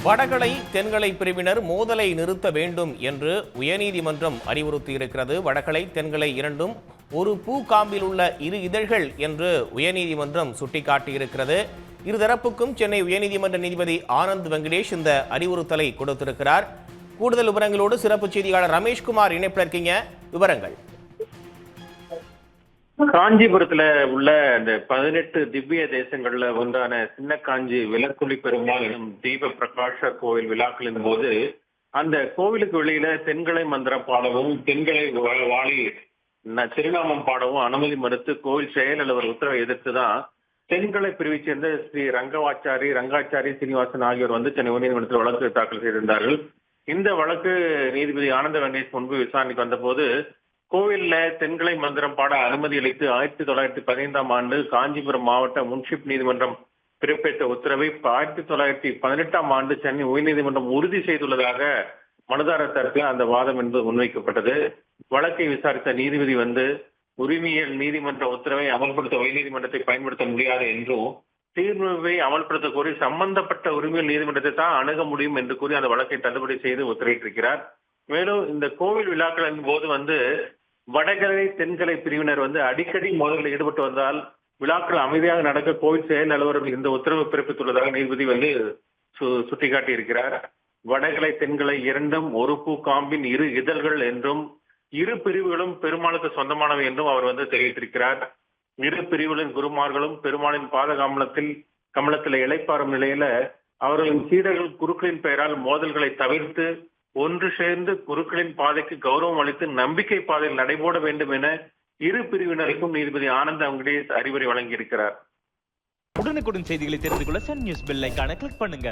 வடகலை தென்கலை பிரிவினர் மோதலை நிறுத்த வேண்டும் என்று உயர்நீதிமன்றம் அறிவுறுத்தியிருக்கிறது. வடகலை தென்கலை இரண்டும் ஒரு பூ காம்பில் உள்ள இரு இதழ்கள் என்று உயர்நீதிமன்றம் சுட்டிக்காட்டியிருக்கிறது. இருதரப்புக்கும் சென்னை உயர்நீதிமன்ற நீதிபதி ஆனந்த் வெங்கடேஷ் இந்த அறிவுறுத்தலை கொடுத்திருக்கிறார். கூடுதல் விவரங்களோடு சிறப்பு செய்தியாளர் ரமேஷ்குமார் இணைப்பில் இருக்கீங்க. விவரங்கள். காஞ்சிபுரத்துல உள்ள இந்த 18 திவ்ய தேசங்கள்ல ஒன்றான சின்ன காஞ்சி விலக்குழி பெருமாள் எனும் தீப பிரகாஷ கோவில் விழாக்களின் போது அந்த கோவிலுக்கு வெளியில தென்கலை மந்திரம் பாடவும் தென்கலை வாழி திருநாமம் பாடவும் அனுமதி மறுத்து கோவில் செயல் அலுவலர் உத்தரவை எதிர்த்துதான் தென்கலை பிரிவை சேர்ந்த ஸ்ரீ ரங்காச்சாரி சீனிவாசன் ஆகியோர் வந்து சென்னை உயர்நீதிமன்றத்தில் வழக்கு தாக்கல் செய்திருந்தார்கள். இந்த வழக்கு நீதிபதி ஆனந்த வெங்கடேஷ் முன்பு விசாரணைக்கு வந்தபோது கோவில்ல தென்கலை மந்திரம் பாட அனுமதி அளித்து 1915ஆம் ஆண்டு காஞ்சிபுரம் மாவட்ட முன்சிப் நீதிமன்றம் பிறப்பித்த உத்தரவை 1918ஆம் ஆண்டு சென்னை உயர்நீதிமன்றம் உறுதி செய்துள்ளதாக மனுதாரர் தரப்பில் அந்த வாதம் என்பது முன்வைக்கப்பட்டது. வழக்கை விசாரித்த நீதிபதி வந்து உரிமையியல் நீதிமன்ற உத்தரவை அமல்படுத்த உயர்நீதிமன்றத்தை பயன்படுத்த முடியாது என்றும் தீர்வை அமல்படுத்த கோரி சம்பந்தப்பட்ட உரிமையியல் நீதிமன்றத்தை தான் அணுக முடியும் என்று கூறி அந்த வழக்கை தள்ளுபடி செய்து உத்தரவிட்டிருக்கிறார். மேலும் இந்த கோவில் விழாக்களின் போது வந்து வடகலை தென்கலை பிரிவினர் வந்து அடிக்கடி மோதலில் ஈடுபட்டு வந்தால் விழாக்கள் அமைதியாக நடக்க கோவில் செயல் அலுவலர்கள் இந்த உத்தரவு பிறப்பித்துள்ளதாக நீதிபதி வந்து சுட்டிக்காட்டி இருக்கிறார். வடகலை தென்கலை இரண்டும் ஒரு பூ காம்பின் இரு இதழ்கள் என்றும் இரு பிரிவுகளும் பெருமாளுக்கு சொந்தமானவை என்றும் அவர் வந்து தெரிவித்திருக்கிறார். இரு பிரிவுகளின் குருமார்களும் பெருமாளின் பாத கமலத்தில் இளைப்பாறும் நிலையில அவர்களின் சீடர்கள் குருக்களின் பெயரால் மோதல்களை தவிர்த்து ஒன்று சேர்ந்து குருக்களின் பாதைக்கு கௌரவம் அளித்து நம்பிக்கை பாதையில் நடைபோட வேண்டும் என இரு பிரிவினருக்கும் நீதிபதி ஆனந்த் வெங்கடேஷ் அறிவுரை வழங்கியிருக்கிறார். உடனுக்குடன் செய்திகளை தெரிந்து கொள்ள சன் நியூஸ் பெல் ஐகானை கிளிக் பண்ணுங்க.